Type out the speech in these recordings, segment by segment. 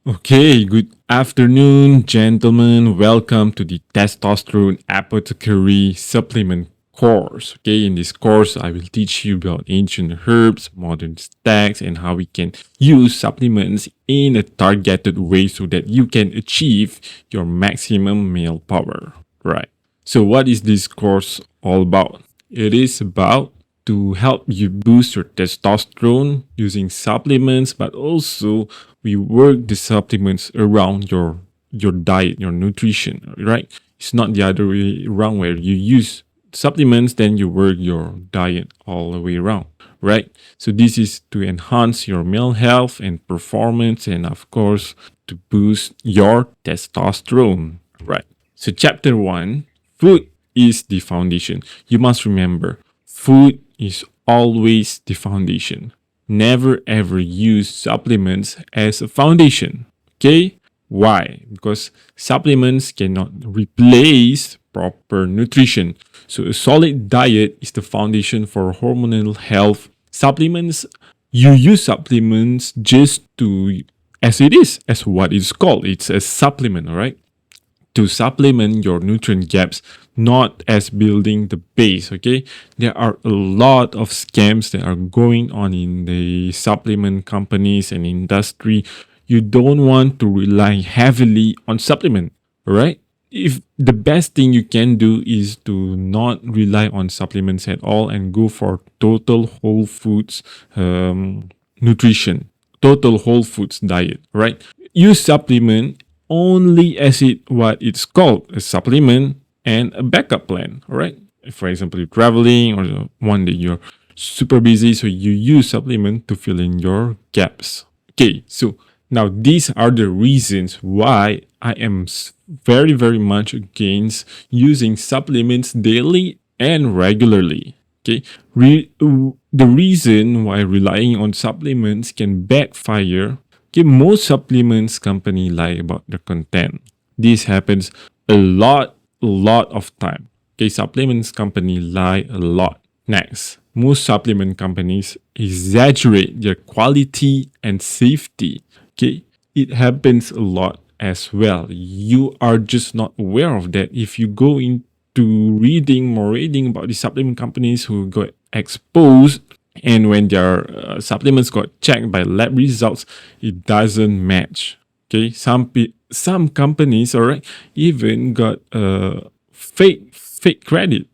Okay, good afternoon, gentlemen. Welcome to the Testosterone Apothecary supplement course. Okay, in this course, I will teach you about ancient herbs, modern stacks, and how we can use supplements in a targeted way so that you can achieve your maximum male power. Right. So, what is this course all about? It is about to help you boost your testosterone using supplements, but also we work the supplements around your diet, your nutrition, right? It's not the other way around where you use supplements, then you work your diet all the way around, right? So this is to enhance your male health and performance, and of course to boost your testosterone, right? So chapter one, food is the foundation. You must remember, food is always the foundation. Never ever use supplements as a foundation. Okay? Why? Because supplements cannot replace proper nutrition. So a solid diet is the foundation for hormonal health. Supplements, you use supplements just to as it is, as what it's called. It's a supplement, all right? To supplement your nutrient gaps, not as building the base. Okay, there are a lot of scams that are going on in the supplement companies and industry. You don't want to rely heavily on supplement, right? If the best thing you can do is to not rely on supplements at all and go for total whole foods nutrition, total whole foods diet, right? Use supplement only as what it's called, a supplement and a backup plan. All right. For example, you're traveling or one day you're super busy, so you use supplement to fill in your gaps. Okay, so now these are the reasons why I am very much against using supplements daily and regularly. Okay, the reason why relying on supplements can backfire. Okay, most supplements company lie about the content. This happens a lot of time. Okay, supplements company lie a lot. Next, most supplement companies exaggerate their quality and safety. Okay, it happens a lot as well. You are just not aware of that. If you go into reading about the supplement companies who got exposed, and when their supplements got checked by lab results, it doesn't match. Okay, some companies, all right, even got fake credit,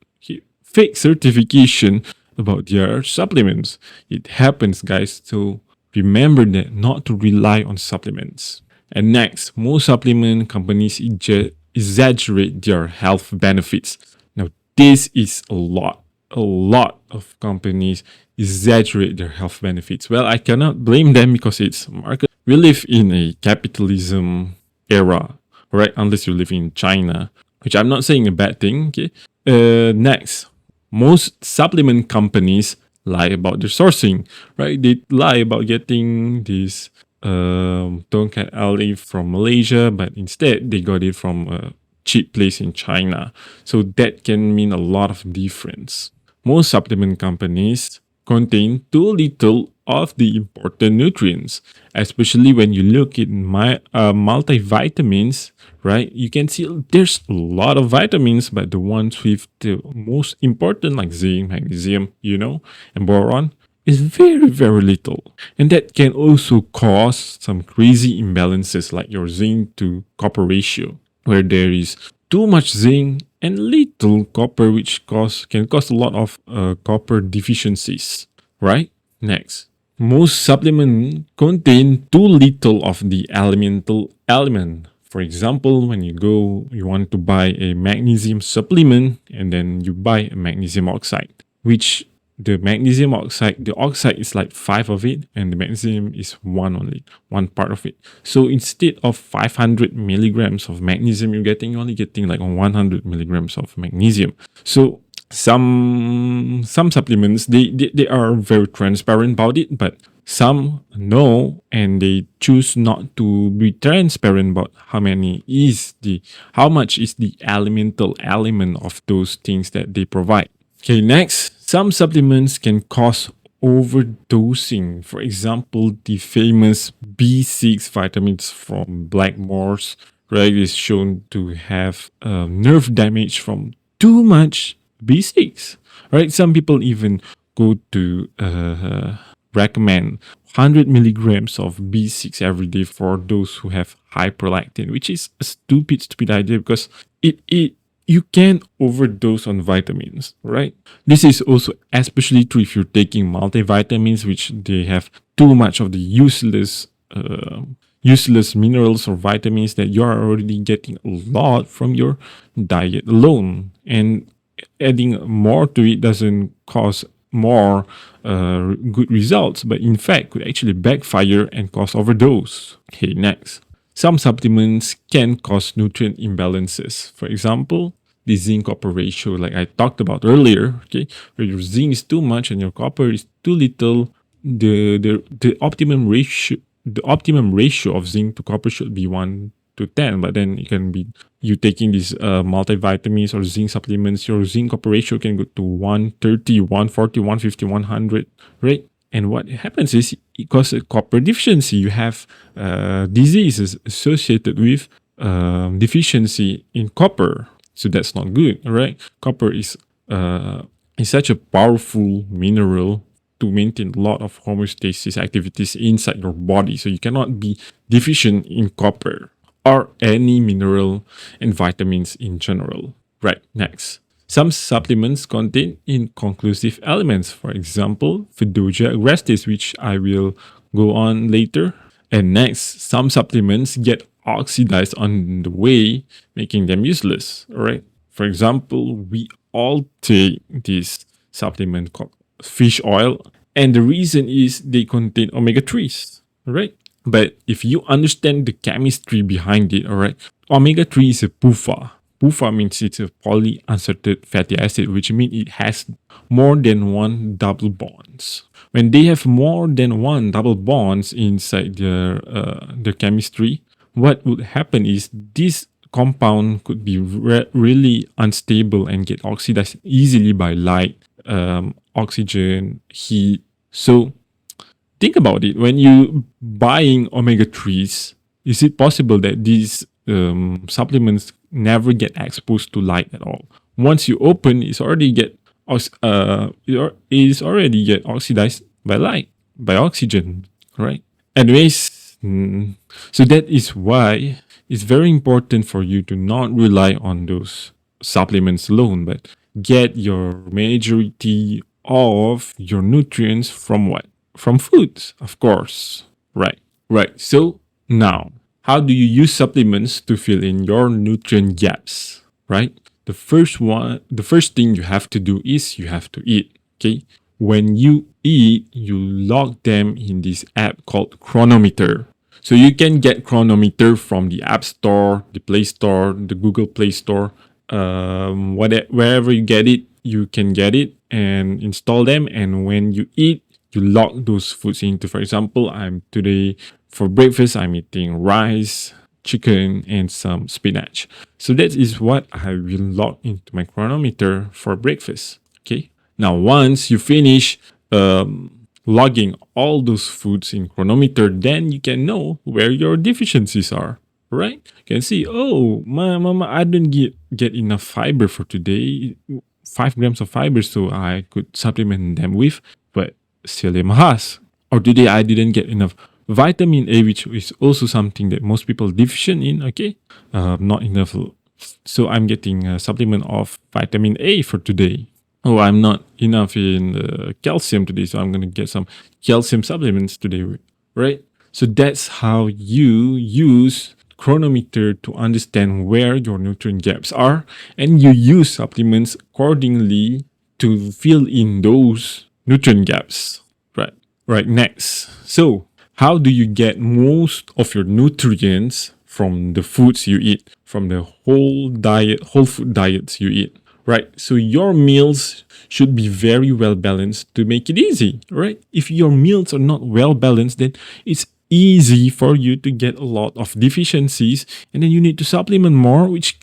fake certification about their supplements. It happens, guys. So remember that not to rely on supplements. And next, most supplement companies exaggerate their health benefits. Now, this is a lot. A lot of companies exaggerate their health benefits. Well, I cannot blame them because it's market. We live in a capitalism era, right? Unless you live in China, which I'm not saying a bad thing. Okay. Next, most supplement companies lie about their sourcing, right? They lie about getting this Tongkat Ali from Malaysia, but instead they got it from a cheap place in China. So that can mean a lot of difference. Most supplement companies contain too little of the important nutrients, especially when you look at multivitamins, right? You can see there's a lot of vitamins, but the ones with the most important, like zinc, magnesium, and boron, is very little. And that can also cause some crazy imbalances like your zinc to copper ratio, where there is too much zinc and little copper, which can cause a lot of copper deficiencies, right? Next, most supplements contain too little of the elemental element. For example, when you want to buy a magnesium supplement and then you buy a magnesium oxide, which the magnesium oxide, the oxide is like 5 of it, and the magnesium is one only, one part of it. So instead of 500 milligrams of magnesium you're only getting like 100 milligrams of magnesium. So some supplements they are very transparent about it, but some know and they choose not to be transparent about how much is the elemental element of those things that they provide. Okay, next, some supplements can cause overdosing. For example, the famous B6 vitamins from black moors, right, is shown to have nerve damage from too much B6, right? Some people even go to recommend 100 milligrams of B6 every day for those who have hyperlactin, which is a stupid idea because it you can overdose on vitamins, right? This is also especially true if you're taking multivitamins, which they have too much of the useless minerals or vitamins that you are already getting a lot from your diet alone. And adding more to it doesn't cause more good results, but in fact could actually backfire and cause overdose. Okay, next. Some supplements can cause nutrient imbalances. For example, the zinc copper ratio, like I talked about earlier, okay, where your zinc is too much and your copper is too little, the optimum ratio of zinc to copper should be 1 to 10, but then it can be you taking these multivitamins or zinc supplements, your zinc copper ratio can go to 130, 140, 150, 100, right? And what happens is it causes a copper deficiency. You have diseases associated with deficiency in copper. So that's not good, right? Copper is such a powerful mineral to maintain a lot of homeostasis activities inside your body. So you cannot be deficient in copper or any mineral and vitamins in general. Right, next. Some supplements contain inconclusive elements, for example, Pseudomonas agrestis, which I will go on later. And next, some supplements get oxidized on the way, making them useless. All right. For example, we all take this supplement called fish oil, and the reason is they contain omega-3s. All right. But if you understand the chemistry behind it, all right, omega-3 is a PUFA. PUFA means it's a polyunsaturated fatty acid, which means it has more than one double bonds. When they have more than one double bonds inside their chemistry, what would happen is this compound could be really unstable and get oxidized easily by light, oxygen, heat. So think about it. When you buying omega-3s, is it possible that these supplements never get exposed to light at all? Once you open, it is already get oxidized by light, by oxygen, right? Anyways, so that is why it's very important for you to not rely on those supplements alone, but get your majority of your nutrients from what? From foods, of course. Right. So now, how do you use supplements to fill in your nutrient gaps? Right? The first thing you have to do is you have to eat. Okay. When you eat, you log them in this app called Cronometer. So you can get Cronometer from the App Store, the Play Store, the Google Play Store, wherever you get it, you can get it and install them. And when you eat, you log those foods into. For example, today for breakfast, I'm eating rice, chicken, and some spinach. So that is what I will log into my Cronometer for breakfast. Okay. Now, once you finish logging all those foods in Cronometer, then you can know where your deficiencies are. Right? You can see, oh, mama, I didn't get enough fiber for today. 5 grams of fiber, so I could supplement them with, but still mahas. Or today I didn't get enough vitamin A, which is also something that most people deficient in. Okay, not enough. So I'm getting a supplement of vitamin A for today. Oh, I'm not enough in calcium today, so I'm gonna get some calcium supplements today, right? So that's how you use Cronometer to understand where your nutrient gaps are, and you use supplements accordingly to fill in those nutrient gaps. Right, next. So, how do you get most of your nutrients from the foods you eat, from the whole food diets you eat? Right? So your meals should be very well balanced to make it easy, right? If your meals are not well balanced, then it's easy for you to get a lot of deficiencies, and then you need to supplement more, which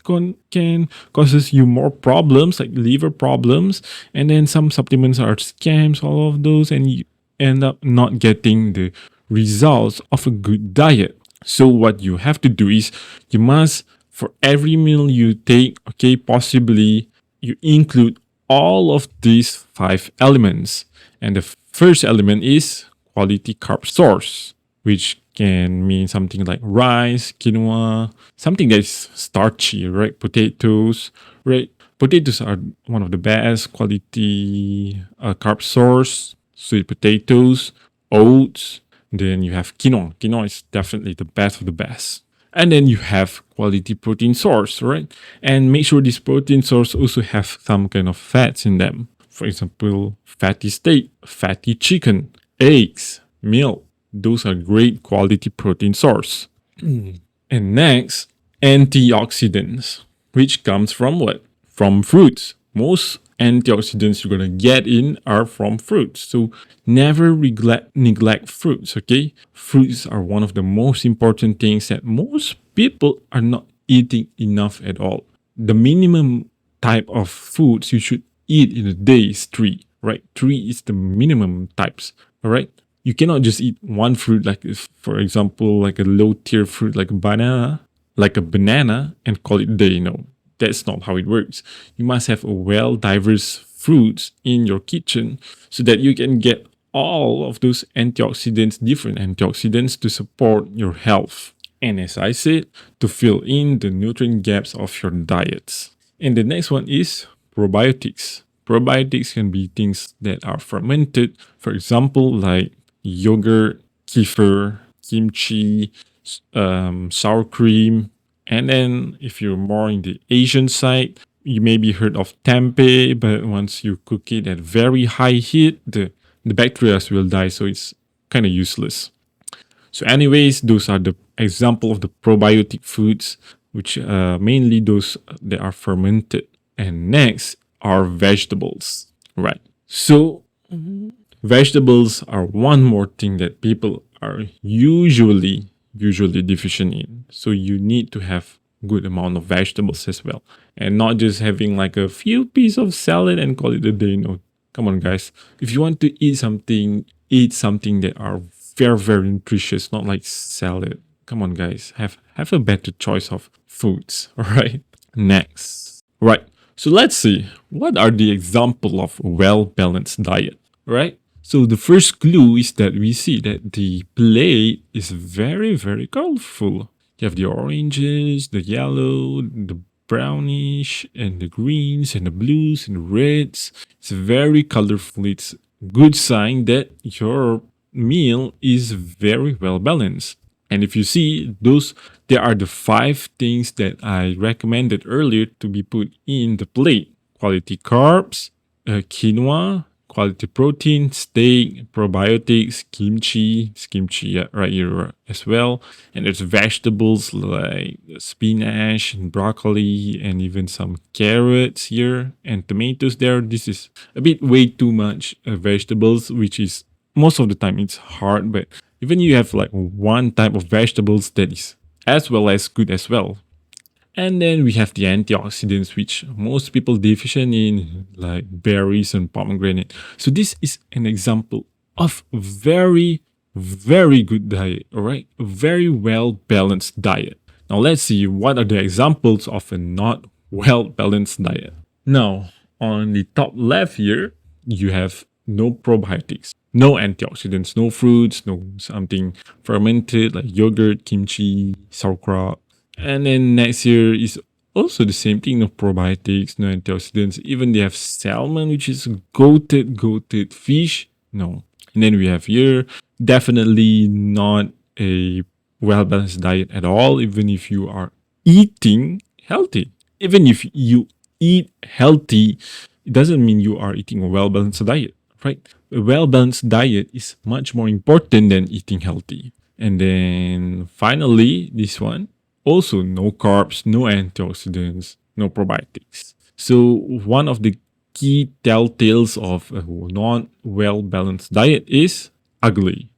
can causes you more problems like liver problems, and then some supplements are scams, all of those, and end up not getting the results of a good diet. So what you have to do is you must, for every meal you take, okay, possibly you include all of these 5 elements. And the first element is quality carb source, which can mean something like rice, quinoa, something that's starchy, right? Potatoes, right? Potatoes are one of the best quality carb source. Sweet potatoes, oats. Then you have quinoa. Quinoa is definitely the best of the best. And then you have quality protein source, right? And make sure this protein source also have some kind of fats in them. For example, fatty steak, fatty chicken, eggs, milk. Those are great quality protein source. And next, antioxidants, which comes from what? From fruits. Most antioxidants you're gonna get in are from fruits. So never neglect fruits, okay? Fruits are one of the most important things that most people are not eating enough at all. The minimum type of foods you should eat in a day is 3, right? 3 is the minimum types, all right? You cannot just eat one fruit, like for example, like a low tier fruit like a banana, and call it day. No, that's not how it works. You must have a well diverse fruits in your kitchen so that you can get all of those antioxidants, different antioxidants to support your health. And as I said, to fill in the nutrient gaps of your diets. And the next one is probiotics. Probiotics can be things that are fermented, for example, like yogurt, kefir, kimchi, sour cream. And then if you're more in the Asian side, you maybe heard of tempeh, but once you cook it at very high heat, the bacteria will die, so it's kind of useless. So anyways, those are the example of the probiotic foods, which mainly those that are fermented. And next are vegetables, right? So vegetables are one more thing that people are usually deficient in. So you need to have good amount of vegetables as well, and not just having like a few pieces of salad and call it a day. No, come on, guys. If you want to eat something that are very nutritious, not like salad. Come on, guys. Have a better choice of foods. All right. Next, right. So let's see what are the example of well balanced diet. Right. So the first clue is that we see that the plate is very colorful. You have the oranges, the yellow, the brownish, and the greens, and the blues, and the reds. It's very colorful. It's good sign that your meal is very well balanced. And if you see those, there are the 5 things that I recommended earlier to be put in the plate: quality carbs, quinoa, quality protein, steak, probiotics, kimchi right here as well. And there's vegetables like spinach and broccoli and even some carrots here and tomatoes there. This is a bit way too much vegetables, which is most of the time it's hard, but even you have like one type of vegetables that is as well as good as well. And then we have the antioxidants, which most people deficient in, like berries and pomegranate. So this is an example of very good diet, all right? A very well balanced diet. Now let's see what are the examples of a not well balanced diet. Now, on the top left here, you have no probiotics, no antioxidants, no fruits, no something fermented like yogurt, kimchi, sauerkraut. And then next year is also the same thing, no probiotics, no antioxidants. Even they have salmon, which is goated fish. No. And then we have here definitely not a well balanced diet at all, even if you are eating healthy. Even if you eat healthy, it doesn't mean you are eating a well balanced diet, right? A well balanced diet is much more important than eating healthy. And then finally, this one also no carbs, no antioxidants, no probiotics. So one of the key telltales of a not well balanced diet is ugly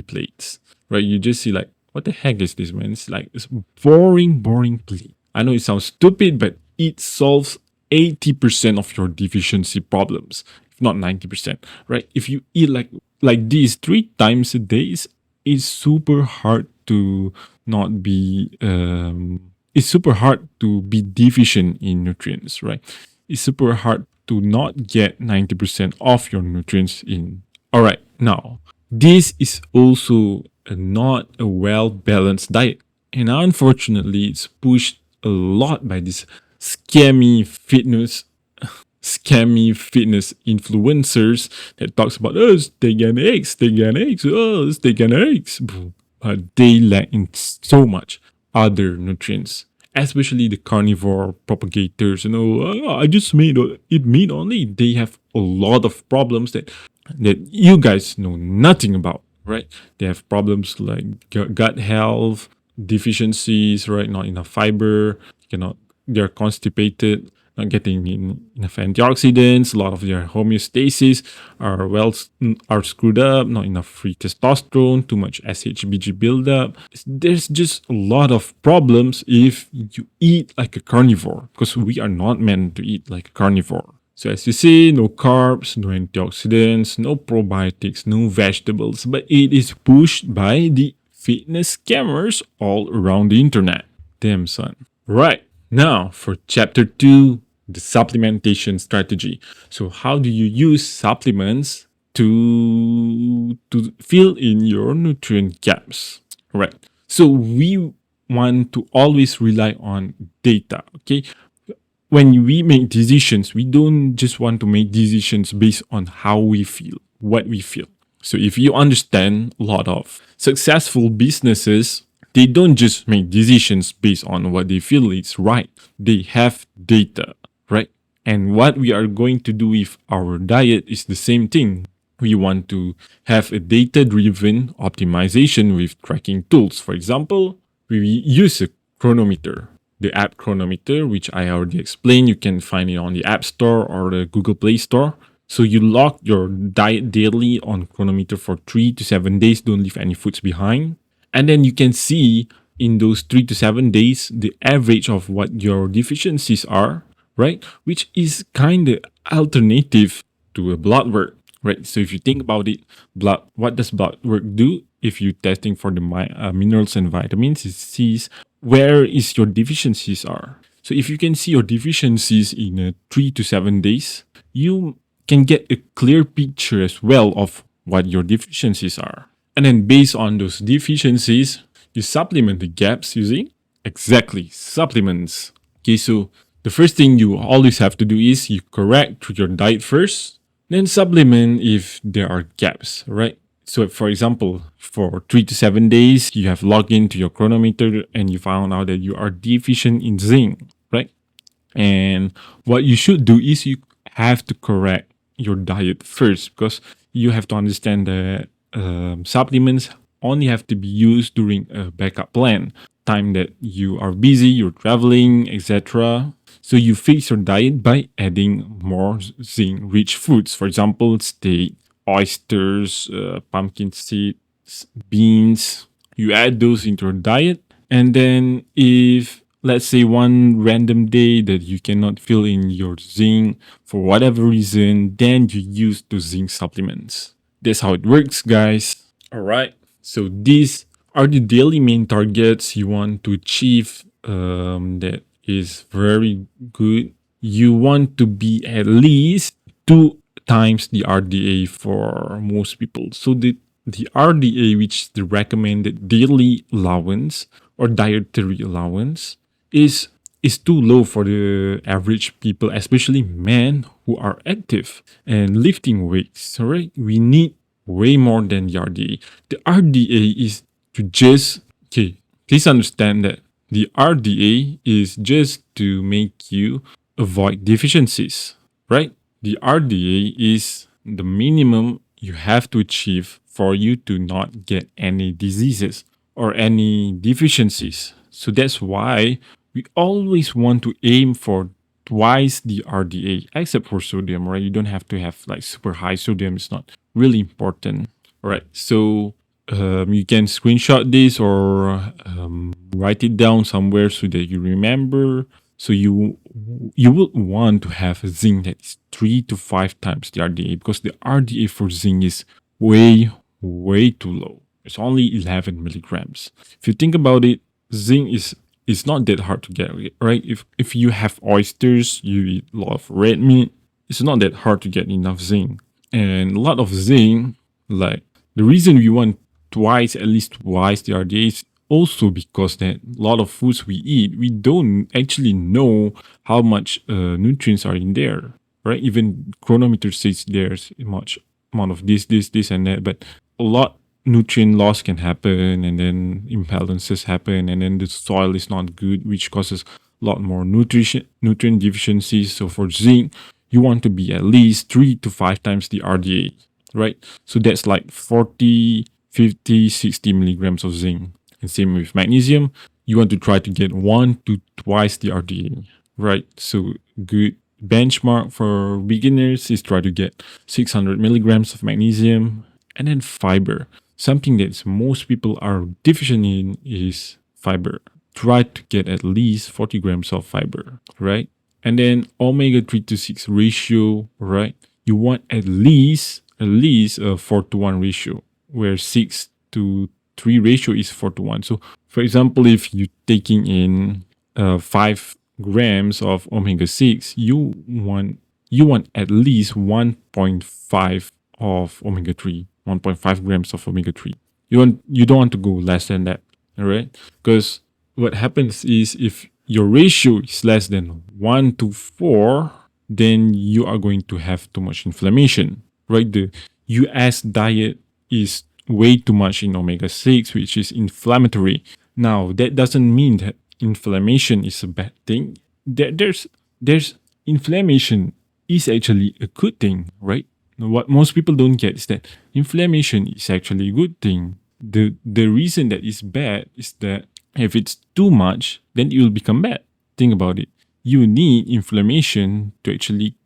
plates, right? You just see like, what the heck is this, man? It's like this boring plate. I know it sounds stupid, but it solves 80% of your deficiency problems, if not 90%, right? If you eat like like these 3 times a day is super hard to not be it's super hard to be deficient in nutrients, right? It's super hard to not get 90% of your nutrients in. All right, now this is also not a well balanced diet, and unfortunately it's pushed a lot by this scammy fitness influencers that talks about, oh, steak and eggs, oh, steak and eggs. But they lack in so much other nutrients, especially the carnivore propagators. Oh, I just made eat meat only. They have a lot of problems that you guys know nothing about, right? They have problems like gut health, deficiencies, right? Not enough fiber, cannot, they're constipated, not getting enough antioxidants. A lot of their homeostasis are screwed up. Not enough free testosterone. Too much SHBG buildup. There's just a lot of problems if you eat like a carnivore, because we are not meant to eat like a carnivore. So as you see, no carbs, no antioxidants, no probiotics, no vegetables, but it is pushed by the fitness scammers all around the internet. Damn, son. Right. Now for chapter 2, the supplementation strategy. So how do you use supplements to fill in your nutrient gaps? Right. So we want to always rely on data, okay? When we make decisions, we don't just want to make decisions based on how we feel, what we feel. So if you understand, a lot of successful businesses, they don't just make decisions based on what they feel is right. They have data, right? And what we are going to do with our diet is the same thing. We want to have a data-driven optimization with tracking tools. For example, we use a Cronometer, the app Cronometer, which I already explained. You can find it on the App Store or the Google Play Store. So you log your diet daily on Cronometer for 3 to 7 days. Don't leave any foods behind. And then you can see in those 3 to 7 days the average of what your deficiencies are, right? Which is kind of alternative to a blood work, right? So if you think about it, what does blood work do? If you're testing for the minerals and vitamins, it sees where is your deficiencies are. So if you can see your deficiencies in 3 to 7 days, you can get a clear picture as well of what your deficiencies are. And then based on those deficiencies, you supplement the gaps using exactly supplements. Okay, so the first thing you always have to do is you correct through your diet first, then supplement if there are gaps, right? So for example, for 3 to 7 days, you have logged into your Cronometer and you found out that you are deficient in zinc, right? And what you should do is you have to correct your diet first, because you have to understand that supplements only have to be used during a backup plan, time that you are busy, you're traveling, etc. So you fix your diet by adding more zinc-rich foods. For example, steak, oysters, pumpkin seeds, beans. You add those into your diet, and then if let's say one random day that you cannot fill in your zinc for whatever reason, then you use those zinc supplements. That's how it works, guys. All right. So these are the daily main targets you want to achieve. That is very good. You want to be at least 2 times the RDA for most people. So the RDA, which is the recommended daily allowance or dietary allowance, is too low for the average people, especially men who are active and lifting weights. All right, we need way more than the RDA. The RDA is to just, okay, please understand that the RDA is just to make you avoid deficiencies, right? The RDA is the minimum you have to achieve for you to not get any diseases or any deficiencies. So that's why we always want to aim for twice the RDA, except for sodium, right? You don't have to have like super high sodium. It's not really important. All right. So you can screenshot this or write it down somewhere so that you remember. So you would want to have a zinc that is 3 to 5 times the RDA, because the RDA for zinc is way, way too low. It's only 11 milligrams. If you think about it, zinc is not that hard to get, right? If you have oysters, you eat a lot of red meat, it's not that hard to get enough zinc. And a lot of zinc, like the reason we want twice, at least twice the RDA is also because that a lot of foods we eat, we don't actually know how much nutrients are in there, right? Even Cronometer says there's much amount of this, and that, but a lot nutrient loss can happen, and then imbalances happen, and then the soil is not good, which causes a lot more nutrient deficiencies. So for zinc, you want to be at least 3 to 5 times the RDA, right? So that's like 40, 50, 60 milligrams of zinc. And same with magnesium, you want to try to get 1 to 2 times the RDA, right? So good benchmark for beginners is try to get 600 milligrams of magnesium. And then fiber, something that most people are deficient in is fiber. Try to get at least 40 grams of fiber, right? And then omega 3 to 6 ratio, right? You want at least a 4 to 1 ratio, where 6 to 3 ratio is 4 to 1. So for example, if you're taking in 5 grams of omega 6, you want at least 1.5 of omega 3, 1.5 grams of omega 3. You don't want to go less than that, all right? Because what happens is if your ratio is less than 1 to 4, then you are going to have too much inflammation, right? The US diet is way too much in omega 6, which is inflammatory. Now, that doesn't mean that inflammation is a bad thing. There's inflammation is actually a good thing, right? What most people don't get is that inflammation is actually a good thing. The reason that it's bad is that if it's too much, then it will become bad. Think about it. You need inflammation to actually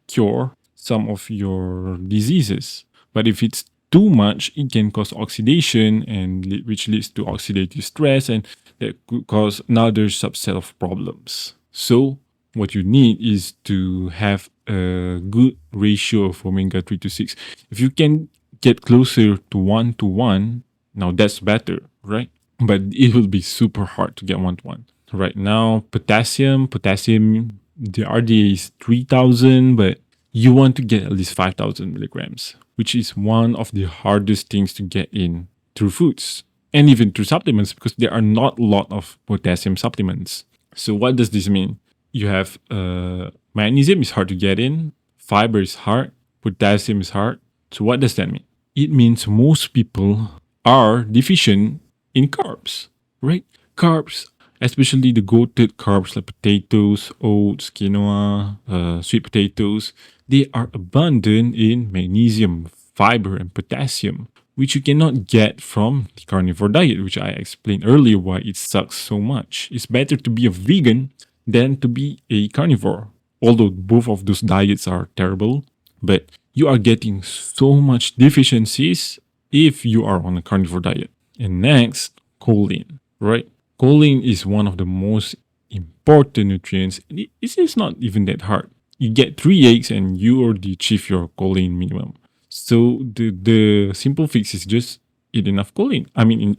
cure some of your diseases. But if it's too much, it can cause oxidation, and which leads to oxidative stress, and that could cause another subset of problems. So what you need is to have a good ratio of omega 3 to 6. If you can get closer to 1 to 1, now that's better, right? But it will be super hard to get 1 to 1. Right now, potassium, the RDA is 3,000, but you want to get at least 5,000 milligrams, which is one of the hardest things to get in through foods and even through supplements, because there are not a lot of potassium supplements. So what does this mean? You have magnesium is hard to get in, fiber is hard, potassium is hard. So what does that mean? It means most people are deficient in carbs, right? Carbs, especially the goated carbs like potatoes, oats, quinoa, sweet potatoes, they are abundant in magnesium, fiber, and potassium, which you cannot get from the carnivore diet, which I explained earlier why it sucks so much. It's better to be a vegan than to be a carnivore, although both of those diets are terrible, but you are getting so much deficiencies if you are on a carnivore diet. And next, choline, right? Choline is one of the most important nutrients. It's not even that hard. You get 3 eggs and you already achieve your choline minimum. So the simple fix is just eat enough choline.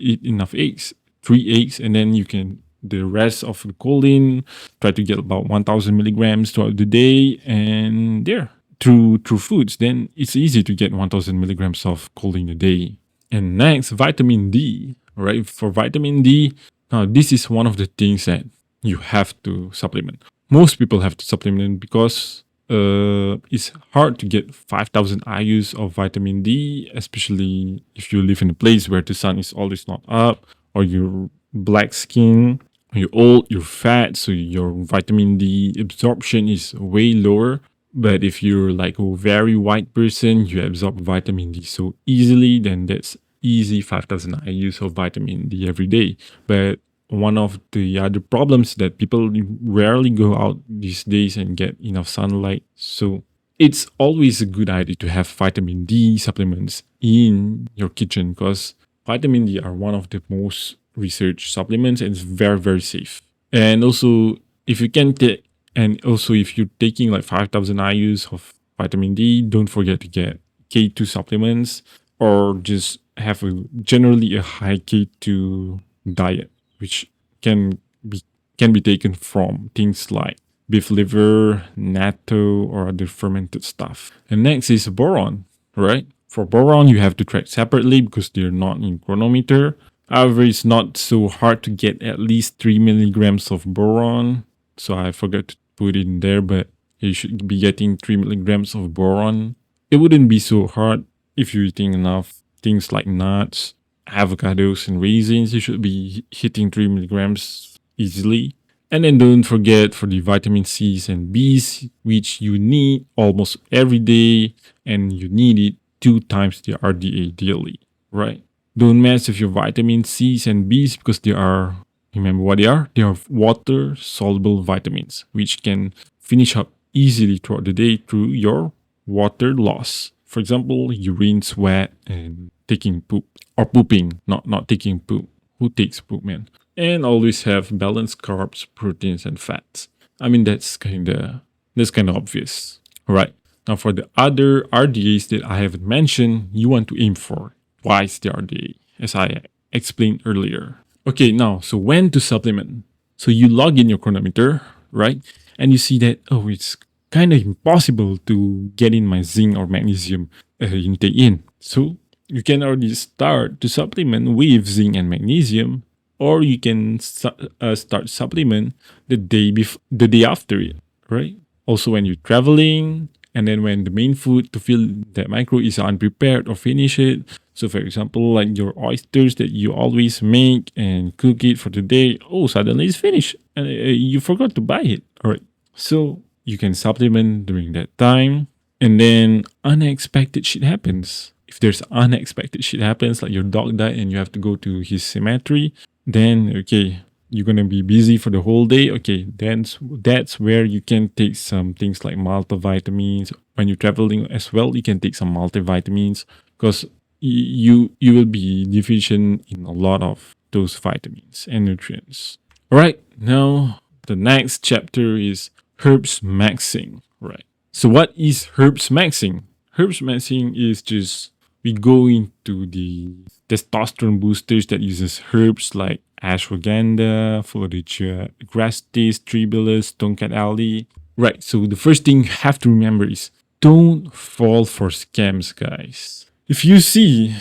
Eat enough eggs, 3 eggs, and then you can the rest of the choline. Try to get about 1,000 milligrams throughout the day, and there through foods. Then it's easy to get 1,000 milligrams of choline a day. And next, vitamin D. Right, for vitamin D, now this is one of the things that you have to supplement. Most people have to supplement because it's hard to get 5,000 IUs of vitamin D, especially if you live in a place where the sun is always not up, or you're black skin, you're old, you're fat, so your vitamin D absorption is way lower. But if you're like a very white person, you absorb vitamin D so easily, then that's easy 5,000 IUs of vitamin D every day. But one of the other problems that people rarely go out these days and get enough sunlight. So it's always a good idea to have vitamin D supplements in your kitchen, because vitamin D are one of the most researched supplements, and it's very, very safe. And also, if you can take, and also if you're taking like 5,000 IUs of vitamin D, don't forget to get K2 supplements or just have generally a high K2 diet, which can be can be taken from things like beef liver, natto, or other fermented stuff. And next is boron, right? For boron, you have to track separately because they're not in Cronometer. However, it's not so hard to get at least 3 milligrams of boron. So I forgot to put it in there, but you should be getting 3 milligrams of boron. It wouldn't be so hard if you're eating enough things like nuts, avocados, and raisins. You should be hitting 3 milligrams easily. And then don't forget for the vitamin C's and B's, which you need almost every day, and you need it 2 times the RDA daily, right? Don't mess with your vitamin C's and B's because they are, remember what they are? They are water soluble vitamins, which can finish up easily throughout the day through your water loss. For example, urine, sweat, and taking poop, or pooping, not taking poop. Who takes poop, man? And always have balanced carbs, proteins, and fats. I mean, that's kind of obvious, right? Now, for the other RDAs that I haven't mentioned, you want to aim for twice the RDA, as I explained earlier. Okay, now, so when to supplement? So you log in your Cronometer, right? And you see that, oh, it's kind of impossible to get in my zinc or magnesium intake in. So you can already start to supplement with zinc and magnesium, or you can start supplement the day after it, right? Also, when you're traveling, and then when the main food to fill that micro is unprepared or finish it. So, for example, like your oysters that you always make and cook it for the day, oh, suddenly it's finished, and you forgot to buy it. All right, so you can supplement during that time, and then unexpected shit happens. If there's unexpected shit happens, like your dog died and you have to go to his cemetery, then okay, you're gonna be busy for the whole day. Okay, then that's where you can take some things like multivitamins. When you're traveling as well, you can take some multivitamins because you will be deficient in a lot of those vitamins and nutrients. All right, now the next chapter is herbs maxing. Right. So what is herbs maxing? Herbs maxing is just we go into the testosterone boosters that uses herbs like ashwagandha, Floridia, grastis, tribulus, tonkat ali. Right, so the first thing you have to remember is don't fall for scams, guys. If you see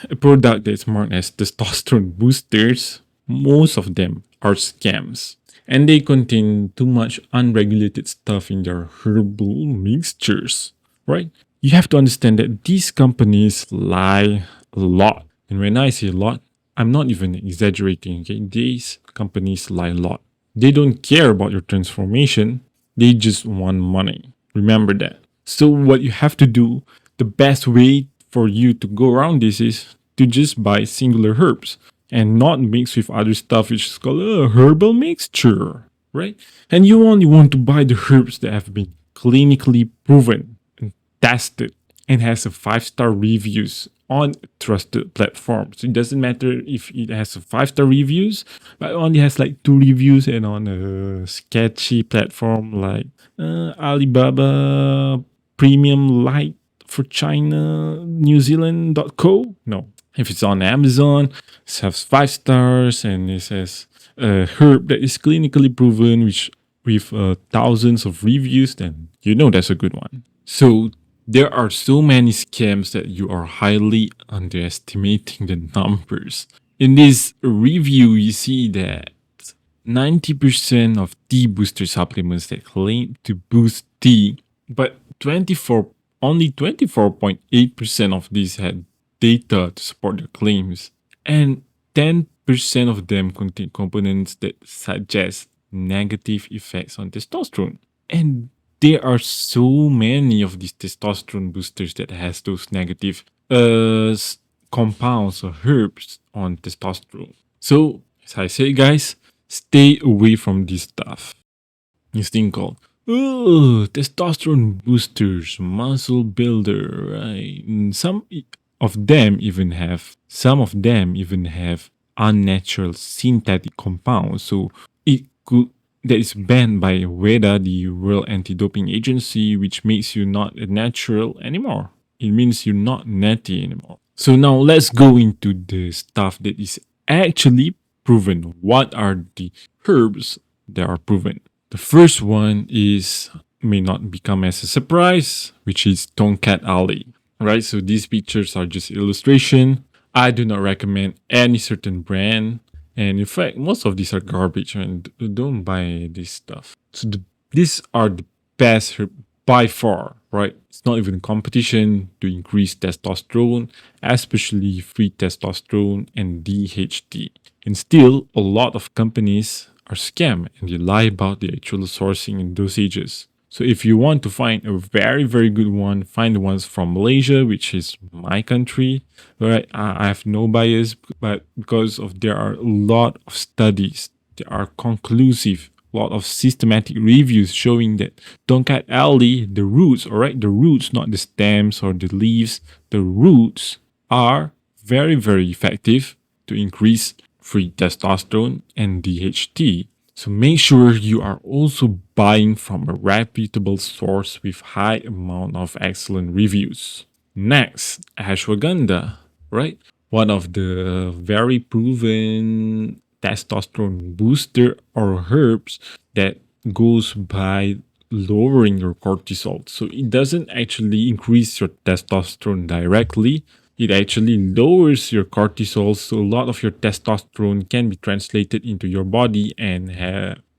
a product that's marked as testosterone boosters, most of them are scams. And they contain too much unregulated stuff in their herbal mixtures, right? You have to understand that these companies lie a lot. And when I say a lot, I'm not even exaggerating, okay? These companies lie a lot. They don't care about your transformation, they just want money. Remember that. So, what you have to do, the best way for you to go around this is to just buy singular herbs and not mix with other stuff, which is called a herbal mixture, right? And you only want to buy the herbs that have been clinically proven and tested and has a 5-star reviews on trusted platforms. It doesn't matter if it has a 5-star reviews, but it only has like 2 reviews and on a sketchy platform like Alibaba Premium Light for China, New Zealand.co. No. If it's on Amazon, it has 5 stars and it says a herb that is clinically proven, which with thousands of reviews, then you know that's a good one. So there are so many scams that you are highly underestimating the numbers. In this review, you see that 90% of tea booster supplements that claim to boost tea, but only 24.8% of these had data to support their claims, and 10% of them contain components that suggest negative effects on testosterone. And there are so many of these testosterone boosters that has those negative compounds or herbs on testosterone. So, as I say, guys, stay away from this stuff. This thing called testosterone boosters, muscle builder, right? And some of them even have unnatural synthetic compounds. So it could that is banned by WADA, the World Anti-Doping Agency, which makes you not a natural anymore. It means you're not natty anymore. So now let's go into the stuff that is actually proven. What are the herbs that are proven? The first one is may not become as a surprise, which is Tonkat Ali. Right? So these pictures are just illustration. I do not recommend any certain brand. And in fact, most of these are garbage and don't buy this stuff. So these are the best herb by far, right? It's not even competition to increase testosterone, especially free testosterone and DHT. And still, a lot of companies are scam and they lie about the actual sourcing and dosages. So if you want to find a very, very good one, find the ones from Malaysia, which is my country. Right? I have no bias, but because of there are a lot of studies that are conclusive, a lot of systematic reviews showing that Tonkat Ali, the roots, all right, the roots, not the stems or the leaves, the roots are very, very effective to increase free testosterone and DHT. So make sure you are also buying from a reputable source with high amount of excellent reviews. Next, ashwagandha, right? One of the very proven testosterone booster or herbs that goes by lowering your cortisol. So it doesn't actually increase your testosterone directly. It actually lowers your cortisol, so a lot of your testosterone can be translated into your body and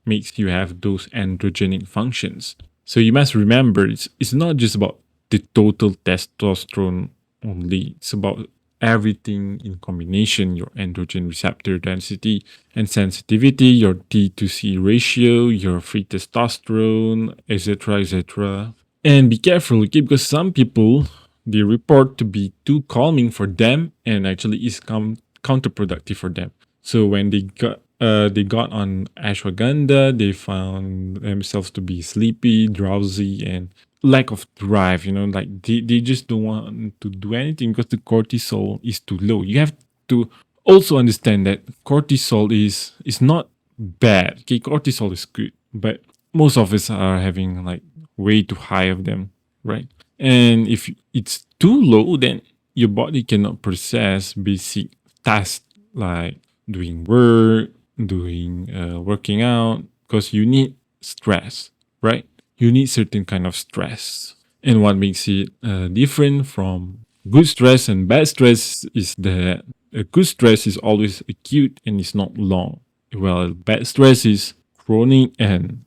makes you have those androgenic functions. So you must remember, it's not just about the total testosterone only. It's about everything in combination: your androgen receptor density and sensitivity, your T to C ratio, your free testosterone, etc., etc. And be careful, okay? Because some people they report to be too calming for them, and actually is counterproductive for them. So when they got on ashwagandha, they found themselves to be sleepy, drowsy, and lack of drive. Like they just don't want to do anything because the cortisol is too low. You have to also understand that cortisol is not bad. Okay, cortisol is good, but most of us are having like way too high of them, right? And if it's too low, then your body cannot process basic tasks like doing work, doing working out, because you need stress, right? You need certain kind of stress. And what makes it different from good stress and bad stress is that a good stress is always acute and it's not long. Well, bad stress is chronic and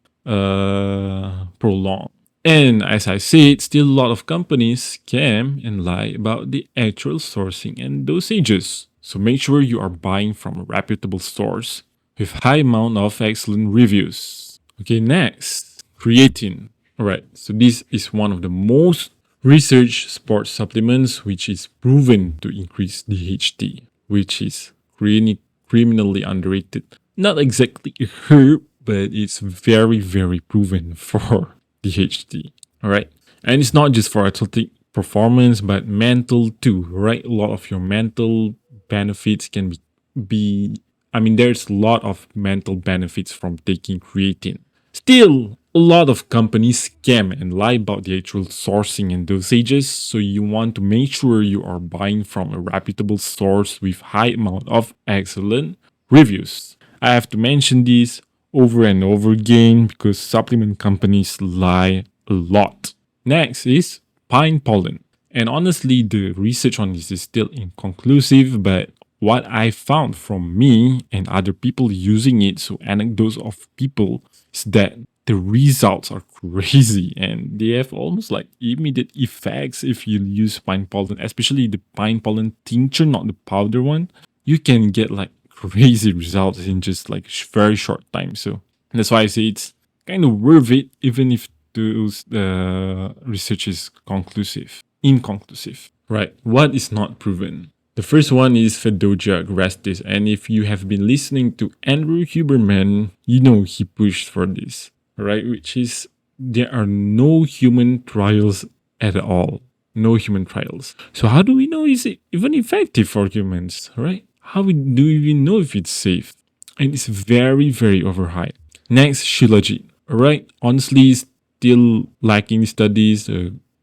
prolonged. And as I said, still a lot of companies scam and lie about the actual sourcing and dosages. So make sure you are buying from a reputable source with high amount of excellent reviews. Okay, next, creatine. All right, so this is one of the most researched sports supplements which is proven to increase DHT, which is criminally underrated. Not exactly a herb, but it's very, very proven for DHT. All right. And it's not just for athletic performance, but mental too, right? A lot of your mental benefits can there's a lot of mental benefits from taking creatine. Still, a lot of companies scam and lie about the actual sourcing and dosages, so you want to make sure you are buying from a reputable source with high amount of excellent reviews. I have to mention this over and over again because supplement companies lie a lot. Next is pine pollen. And honestly, the research on this is still inconclusive, but what I found from me and other people using it, so anecdotes of people, is that the results are crazy and they have almost like immediate effects if you use pine pollen, especially the pine pollen tincture, not the powder one. You can get like crazy results in just like very short time. So that's why I say it's kind of worth it, even if those research is inconclusive. Right? What is not proven? The first one is Fedoja agrestis, and if you have been listening to Andrew Huberman, you know he pushed for this, right? Which is there are no human trials at all. No human trials. So how do we know is it even effective for humans, right? How do we even know if it's safe? And it's very, very overhyped. Next, Shilajit. Alright, honestly, still lacking studies.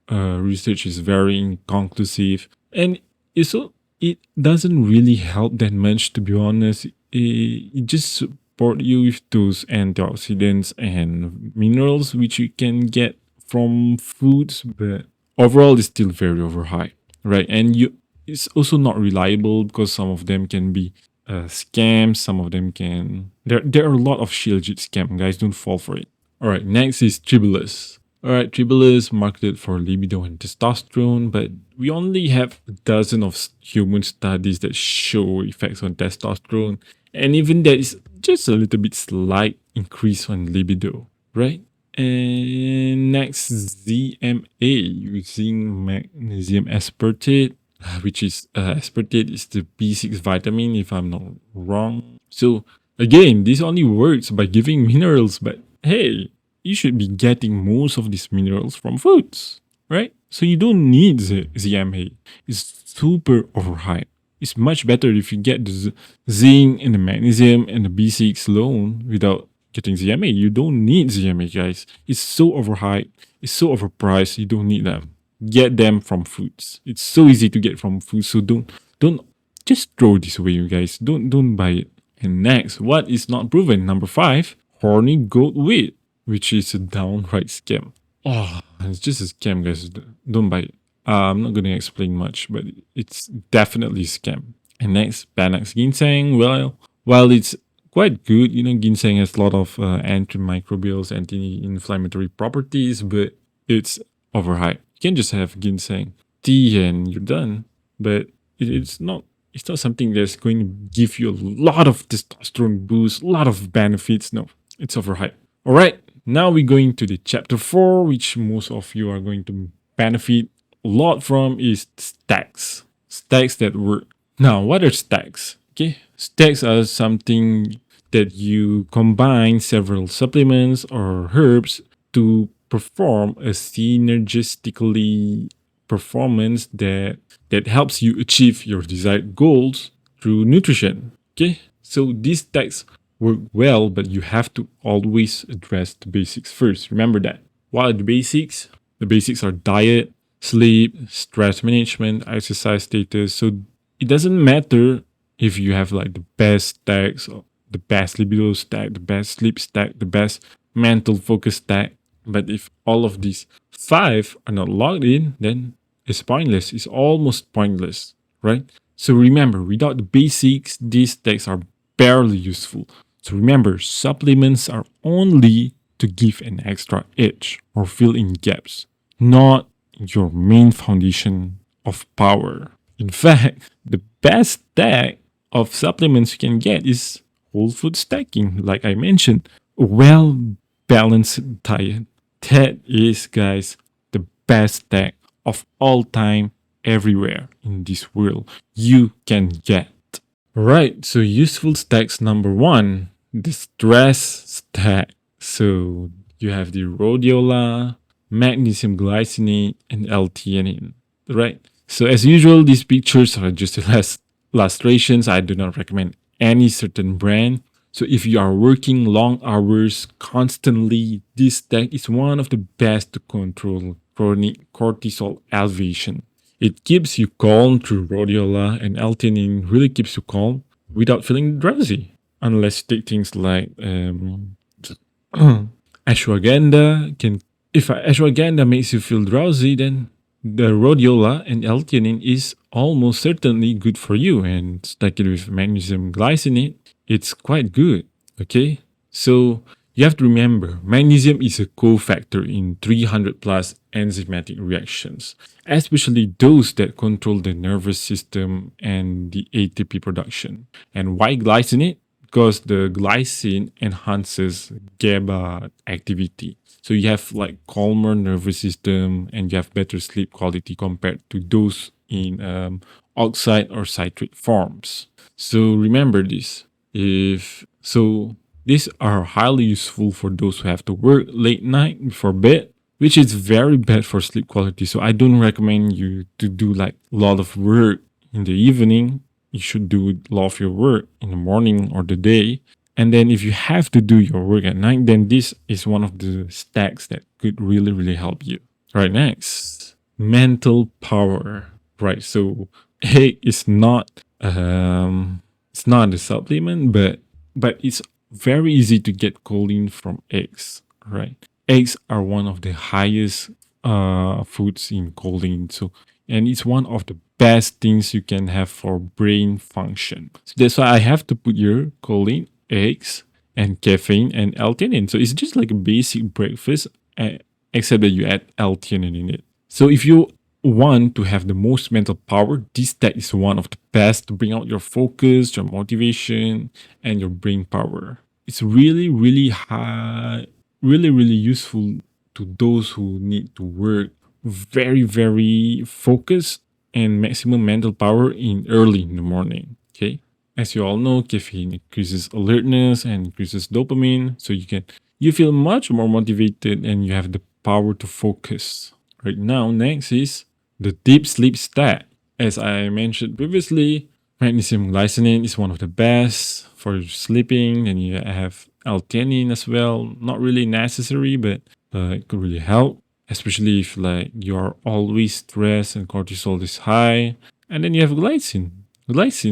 Research is very inconclusive. And it's it doesn't really help that much, to be honest. It just support you with those antioxidants and minerals which you can get from foods, but overall it's still very overhyped, right? And you it's also not reliable because some of them can be scams. Some of them can there are a lot of shit legit scam, guys. Don't fall for it. All right, next is Tribulus. All right, Tribulus marketed for libido and testosterone, but we only have a dozen of human studies that show effects on testosterone, and even that is just a little bit slight increase on libido, right? And next, ZMA using magnesium aspartate, which is aspartate is the B6 vitamin, if I'm not wrong. So again, this only works by giving minerals, but hey, you should be getting most of these minerals from foods, right? So you don't need ZMA. It's super overhyped. It's much better if you get the zinc and the magnesium and the B6 alone without getting ZMA. You don't need ZMA, guys. It's so overhyped. It's so overpriced. You don't need them. Get them from foods. It's so easy to get from foods. So don't just throw this away, you guys. Don't buy it. And next, what is not proven? Number 5, horny goat weight, which is a downright scam. Oh, it's just a scam, guys. Don't buy it. I'm not gonna explain much, but it's definitely a scam. And next, Panax ginseng. Well, while it's quite good, ginseng has a lot of antimicrobials, anti-inflammatory properties, but it's overhyped. You can just have ginseng tea and you're done. But it's not. It's not something that's going to give you a lot of testosterone boost, a lot of benefits. No, it's overhyped. All right, now we're going to the chapter 4, which most of you are going to benefit a lot from is stacks. Stacks that work. Now, what are stacks? Okay, stacks are something that you combine several supplements or herbs to perform a synergistically performance that helps you achieve your desired goals through nutrition. Okay, so these stacks work well, but you have to always address the basics first. Remember that. What are the basics? The basics are diet, sleep, stress management, exercise status. So it doesn't matter if you have like the best stacks, or the best libido stack, the best sleep stack, the best mental focus stack. But if all of these 5 are not logged in, then it's pointless. It's almost pointless, right? So remember, without the basics, these stacks are barely useful. So remember, supplements are only to give an extra edge or fill in gaps, not your main foundation of power. In fact, the best stack of supplements you can get is whole food stacking, like I mentioned. A well balanced diet. That is, guys, the best stack of all time everywhere in this world you can get. Right, so useful stacks number 1, the stress stack. So you have the rhodiola, magnesium glycinate, and L-theanine, right? So as usual, these pictures are just illustrations. I do not recommend any certain brand. So if you are working long hours constantly, this stack is one of the best to control chronic cortisol elevation. It keeps you calm through rhodiola, and L-theanine really keeps you calm without feeling drowsy. Unless you take things like ashwagandha. If ashwagandha makes you feel drowsy, then the rhodiola and L-theanine is almost certainly good for you. And stack it with magnesium glycinate, it's quite good. Okay, so you have to remember, magnesium is a cofactor in 300 plus enzymatic reactions, especially those that control the nervous system and the ATP production. And why glycinate? Because the glycine enhances GABA activity. So you have like calmer nervous system and you have better sleep quality compared to those in oxide or citrate forms. So remember this. These are highly useful for those who have to work late night before bed, which is very bad for sleep quality. So I don't recommend you to do like a lot of work in the evening. You should do a lot of your work in the morning or the day. And then if you have to do your work at night, then this is one of the stacks that could really, really help you. Right, next, mental power. Right, so Egg is it's not a supplement, but it's very easy to get choline from eggs, right? Eggs are one of the highest foods in choline, so and it's one of the best things you can have for brain function. So that's why I have to put your choline, eggs, and caffeine and L-theanine. So it's just like a basic breakfast, except that you add L-theanine in it. So if you want to have the most mental power, this stack is one of the best to bring out your focus, your motivation, and your brain power. It's really, really high, really, really useful to those who need to work very, very focused and maximum mental power in early in the morning. Okay. As you all know, caffeine increases alertness and increases dopamine, so you feel much more motivated and you have the power to focus. Right now, next is the deep sleep stack. As I mentioned previously, magnesium glycinate is one of the best for sleeping, and you have L-theanine as well. Not really necessary, but it could really help, especially if like you're always stressed and cortisol is high. And then you have glycine,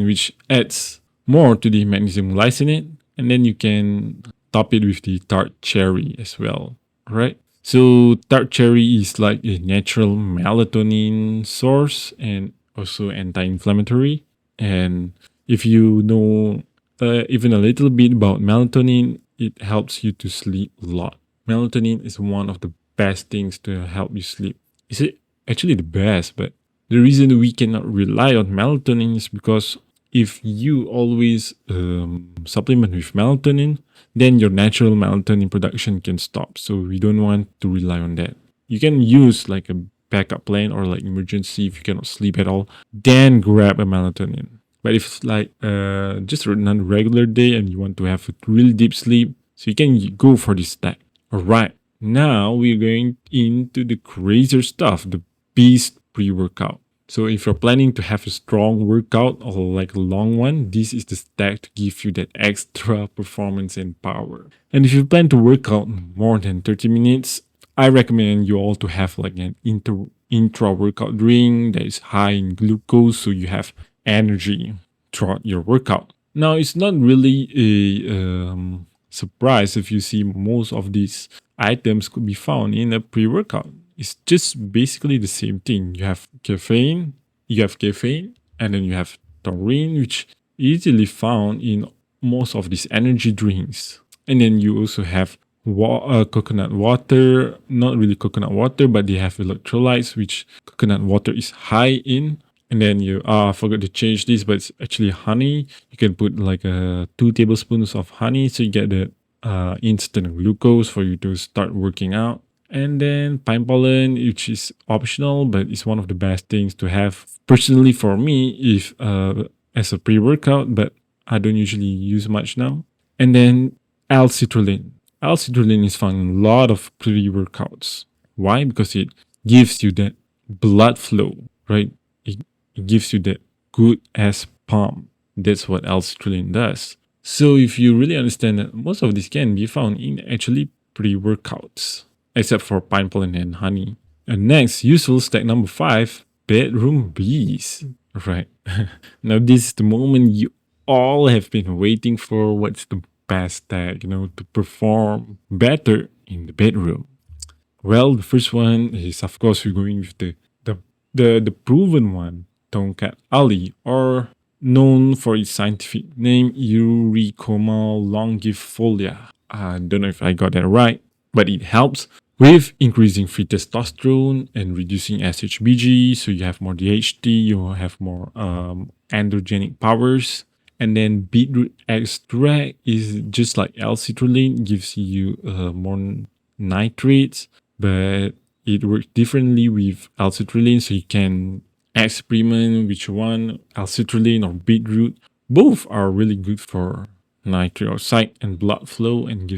which adds more to the magnesium glycinate, and then you can top it with the tart cherry as well, right? So tart cherry is like a natural melatonin source and also anti-inflammatory. And if you know even a little bit about melatonin, it helps you to sleep a lot. Melatonin is one of the best things to help you sleep. Is it actually the best? But the reason we cannot rely on melatonin is because if you always supplement with melatonin, then your natural melatonin production can stop. So we don't want to rely on that. You can use like a backup plan or like emergency if you cannot sleep at all, then grab a melatonin. But if it's like just a regular day and you want to have a really deep sleep, so you can go for this stack. All right, now we're going into the crazier stuff, the beast pre-workout. So if you're planning to have a strong workout or like a long one, this is the stack to give you that extra performance and power. And if you plan to work out more than 30 minutes, I recommend you all to have like an intra workout drink that is high in glucose so you have energy throughout your workout. Now, it's not really a surprise if you see most of these items could be found in a pre-workout. It's just basically the same thing. You have caffeine, and then you have taurine, which easily found in most of these energy drinks. And then you also have coconut water, not really coconut water, but they have electrolytes, which coconut water is high in. And then you I forgot to change this, but it's actually honey. You can put like 2 tablespoons of honey, so you get the instant glucose for you to start working out. And then pine pollen, which is optional, but it's one of the best things to have personally for me if as a pre-workout, but I don't usually use much now. And then L-citrulline. L-citrulline is found in a lot of pre-workouts. Why? Because it gives you that blood flow, right? It gives you that good ass pump. That's what L-citrulline does. So if you really understand that most of this can be found in actually pre-workouts, except for pine pollen and honey. And next, useful stack number 5, bedroom bees. Right. Now this is the moment you all have been waiting for. What's the best stack, to perform better in the bedroom? Well, the first one is of course we're going with the proven one, Tonkat Ali, or known for its scientific name, Euricoma longifolia. I don't know if I got that right, but it helps with increasing free testosterone and reducing SHBG, so you have more DHT, you have more androgenic powers. And then beetroot extract is just like L-citrulline, gives you more nitrates, but it works differently with L-citrulline, so you can experiment which one, L-citrulline or beetroot. Both are really good for nitric oxide and blood flow and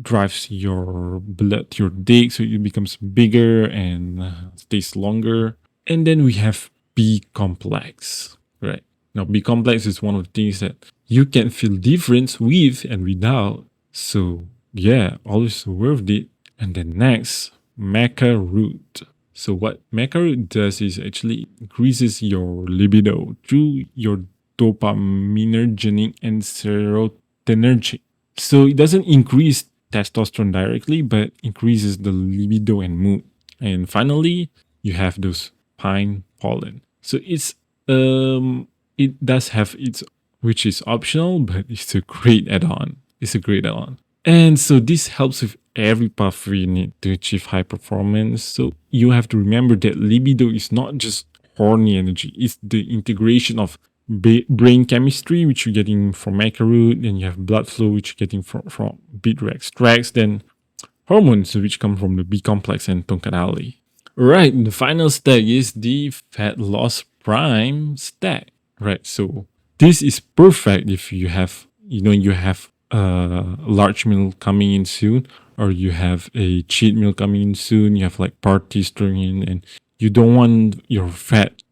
drives your blood to your dick so it becomes bigger and stays longer. And then we have B complex, right? Now B complex is one of the things that you can feel difference with and without. So yeah, always worth it. And then next, maca root. So what macaroon does is actually increases your libido through your dopaminergic and serotonergic. So it doesn't increase testosterone directly, but increases the libido and mood. And finally, you have those pine pollen. So it does have its, which is optional, but it's a great add-on. It's a great add-on. And so this helps with every pathway you need to achieve high performance. So you have to remember that libido is not just horny energy, it's the integration of brain chemistry, which you're getting from macaroon, then you have blood flow, which you're getting from beetroot extracts, then hormones, which come from the B complex and tonkanali. Right, the final stack is the fat loss prime stack. Right, so this is perfect if you have a large meal coming in soon, or you have a cheat meal coming in soon. You have like parties throwing in, and you don't want your fat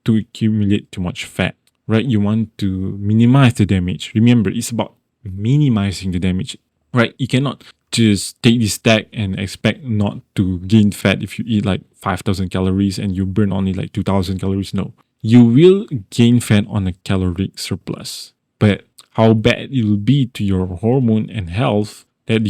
to accumulate too much fat. Right, you want to minimize the damage. Remember, it's about minimizing the damage. Right, you cannot just take this stack and expect not to gain fat if you eat like 5,000 calories and you burn only like 2,000 calories. No, you will gain fat on a caloric surplus. But how bad it will be to your hormone and health, that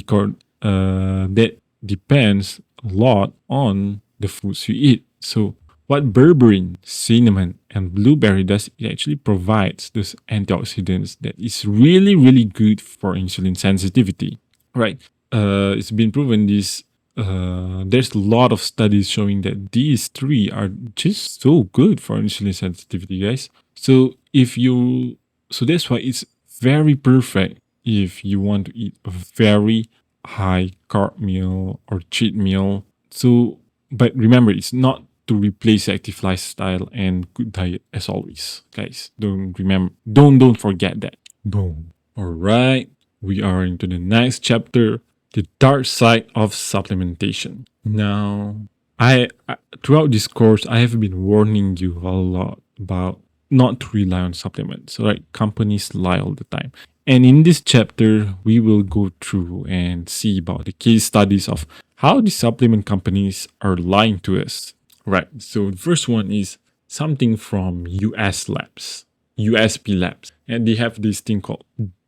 depends a lot on the foods you eat. So what berberine, cinnamon, and blueberry does, it actually provides those antioxidants that is really, really good for insulin sensitivity. Right. It's been proven there's a lot of studies showing that these three are just so good for insulin sensitivity, guys. So that's why it's very perfect if you want to eat a very high carb meal or cheat meal. So, but remember, it's not to replace active lifestyle and good diet as always, guys. Don't forget that. Boom. All right, we are into the next chapter, the dark side of supplementation. Now, I throughout this course, I have been warning you a lot about not to rely on supplements. Right? Companies lie all the time. And in this chapter, we will go through and see about the case studies of how the supplement companies are lying to us. Right. So the first one is something from USP Labs. And they have this thing called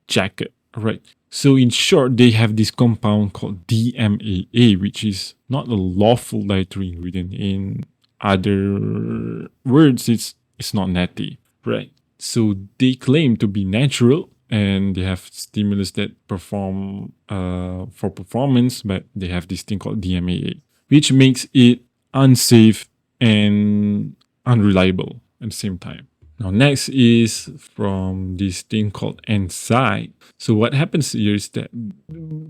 jacket. Right. So in short, they have this compound called DMAA, which is not a lawful dietary ingredient. In other words, it's not natty, right? So they claim to be natural and they have stimulus that perform for performance, but they have this thing called DMAA, which makes it unsafe and unreliable at the same time. Now, next is from this thing called Insight. So what happens here is that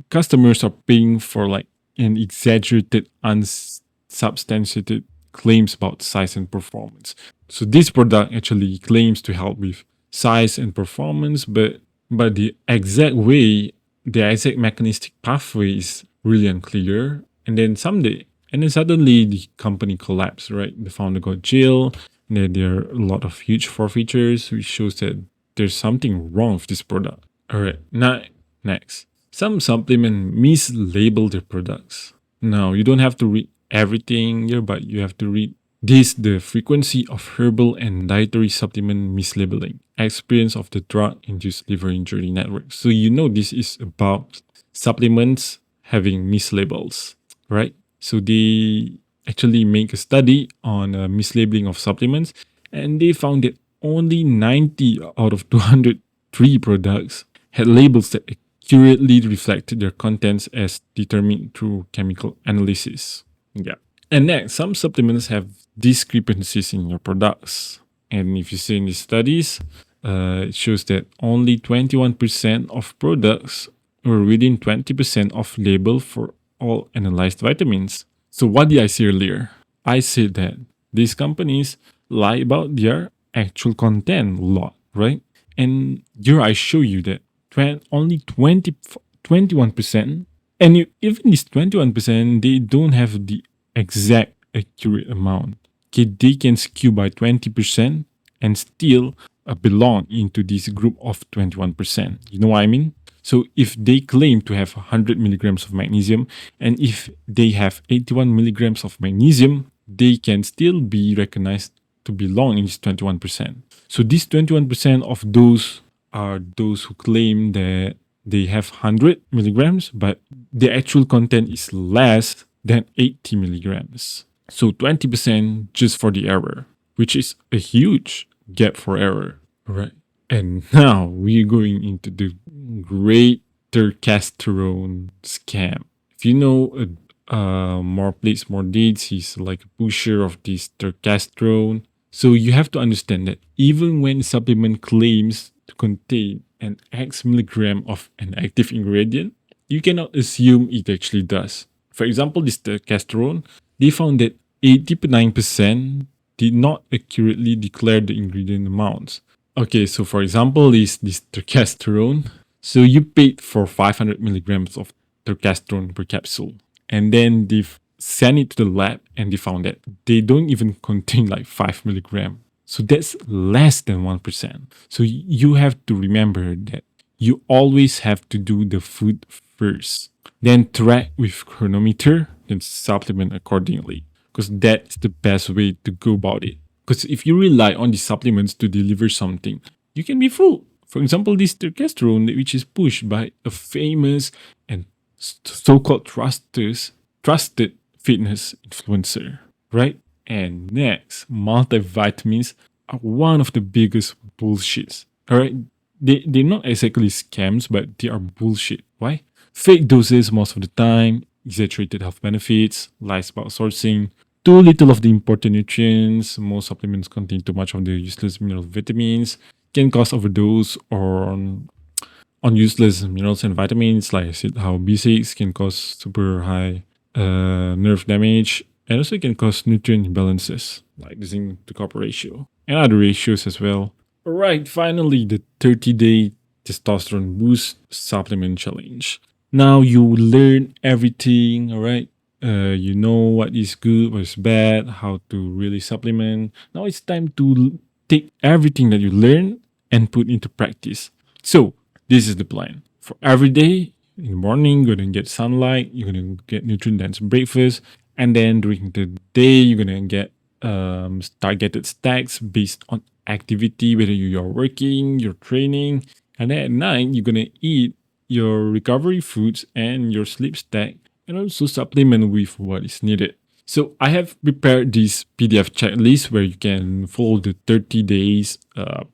customers are paying for like an exaggerated, unsubstantiated claims about size and performance. So this product actually claims to help with size and performance, but the exact way, the exact mechanistic pathway is really unclear. And then suddenly the company collapsed, right? The founder got jailed. There are a lot of huge forfeitures, which shows that there's something wrong with this product. All right, now next, some supplement mislabel their products. Now you don't have to read everything here, but you have to read this: the frequency of herbal and dietary supplement mislabeling, experience of the drug-induced liver injury network. So you know this is about supplements having mislabels, right? So they actually make a study on mislabeling of supplements, and they found that only 90 out of 203 products had labels that accurately reflected their contents as determined through chemical analysis. Yeah. And next, some supplements have discrepancies in your products. And if you see in these studies, it shows that only 21% of products were within 20% of label for all analyzed vitamins. So what did I say earlier? I said that these companies lie about their actual content a lot, right? And here I show you that only 21%, and even this 21%, they don't have the exact accurate amount. Okay, they can skew by 20% and still belong into this group of 21%. You know what I mean? So if they claim to have 100 milligrams of magnesium, and if they have 81 milligrams of magnesium, they can still be recognized to belong in this 21%. So this 21% of those are those who claim that they have 100 milligrams, but the actual content is less than 80 milligrams. So 20% just for the error, which is a huge gap for error, right? And now we're going into the great testosterone scam. If you know more plates, more dates, he's like a pusher of this testosterone. So you have to understand that even when supplement claims to contain an X milligram of an active ingredient, you cannot assume it actually does. For example, this testosterone, they found that 89% did not accurately declare the ingredient amounts. Okay, so for example, this testosterone. So you paid for 500 milligrams of testosterone per capsule, and then they've sent it to the lab and they found that they don't even contain like 5 milligram. So that's less than 1%. So you have to remember that you always have to do the food first, then track with Cronometer, then supplement accordingly, because that's the best way to go about it. Because if you rely on the supplements to deliver something, you can be fooled. For example, this testosterone, which is pushed by a famous and so-called trusted fitness influencer, right? And next, multivitamins are one of the biggest bullshits. All right, they're not exactly scams, but they are bullshit. Why? Fake doses most of the time, exaggerated health benefits, lies about sourcing, too little of the important nutrients. Most supplements contain too much of the useless mineral vitamins, can cause overdose or on useless minerals and vitamins. Like I said, how B6 can cause super high nerve damage, and also it can cause nutrient imbalances like the zinc to copper ratio and other ratios as well. All right, finally, the 30-day testosterone boost supplement challenge. Now you learn everything, all right? You know what is good, what is bad, how to really supplement. Now it's time to take everything that you learn and put into practice. So this is the plan. For every day, in the morning, you're gonna get sunlight, you're gonna get nutrient dense breakfast, and then during the day, you're gonna get targeted stacks based on activity, whether you're working, you're training, and then at night, you're gonna eat your recovery foods and your sleep stack, and also supplement with what is needed. So I have prepared this PDF checklist where you can follow the 30 days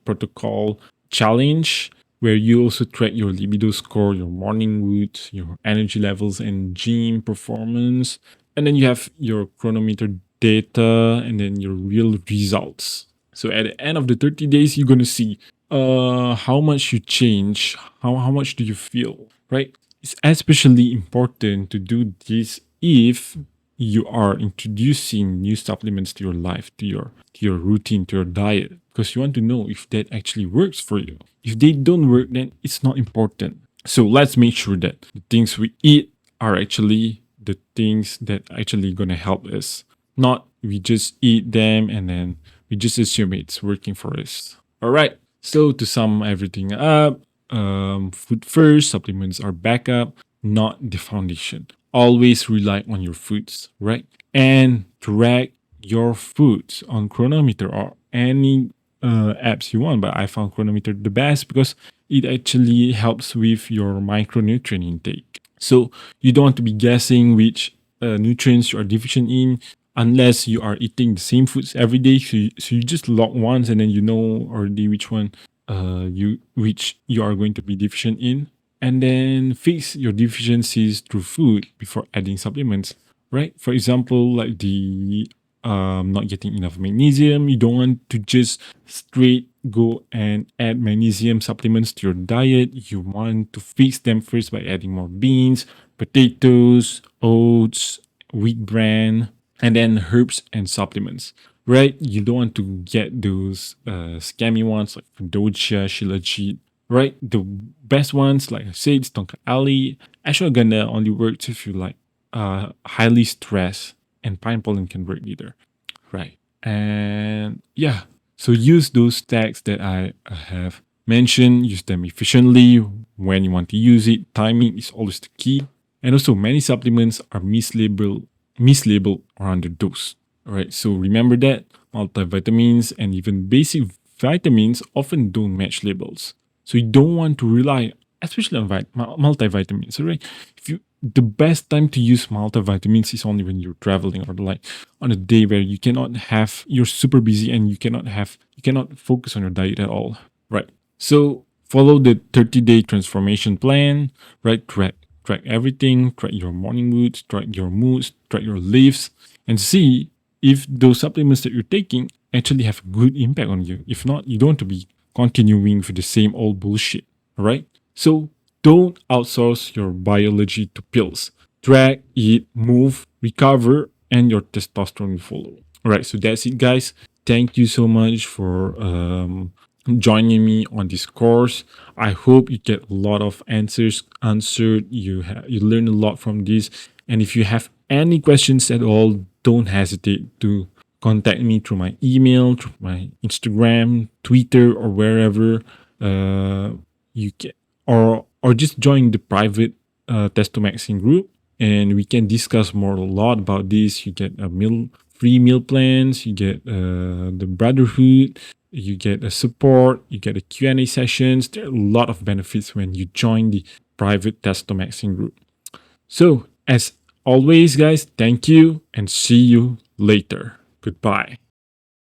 protocol challenge, where you also track your libido score, your morning wood, your energy levels, and gym performance. And then you have your chronometer data and then your real results. So at the end of the 30 days, you're going to see how much you change, how much do you feel, right? It's especially important to do this if you are introducing new supplements to your life, to your routine, to your diet, because you want to know if that actually works for you. If they don't work, then it's not important. So let's make sure that the things we eat are actually the things that actually gonna help us. Not we just eat them and then we just assume it's working for us. All right. So to sum everything up, food first, supplements are backup, not the foundation. Always rely on your foods, right? And track your foods on Cronometer or any apps you want. But I found Cronometer the best because it actually helps with your micronutrient intake. So you don't want to be guessing which nutrients you are deficient in unless you are eating the same foods every day. So you just log once and then you know already which one which you are going to be deficient in, and then fix your deficiencies through food before adding supplements, right? For example, like the not getting enough magnesium, you don't want to just straight go and add magnesium supplements to your diet. You want to fix them first by adding more beans, potatoes, oats, wheat bran, and then herbs and supplements, right? You don't want to get those scammy ones like Doja, Shilajit, right? The best ones, like I said, is Tonka Ali. Ashwagandha only works if you like highly stressed, and pine pollen can work either, right? And yeah, so use those stacks that I have mentioned, use them efficiently when you want to use it. Timing is always the key. And also, many supplements are mislabeled or underdosed. All right, so remember that multivitamins and even basic vitamins often don't match labels. So you don't want to rely, especially on multivitamins. All right, if you the best time to use multivitamins is only when you're traveling or like on a day where you're super busy and you cannot focus on your diet at all. Right. So follow the 30-day transformation plan. Right. Track everything. Track your morning moods. Track your moods. Track your leaves, and see if those supplements that you're taking actually have a good impact on you. If not, you don't want to be continuing with the same old bullshit. All right. So don't outsource your biology to pills. Track, eat, move, recover, and your testosterone will follow. All right. So that's it, guys. Thank you so much for joining me on this course. I hope you get a lot of answers answered. You learn a lot from this. And if you have any questions at all, don't hesitate to contact me through my email, through my Instagram, Twitter, or wherever you can, or just join the private Testomaxing group, and we can discuss more a lot about this. You get a free meal plans, you get the brotherhood, you get a support, you get a Q&A sessions. There are a lot of benefits when you join the private Testomaxing group. So, as always, guys, thank you and see you later. Goodbye.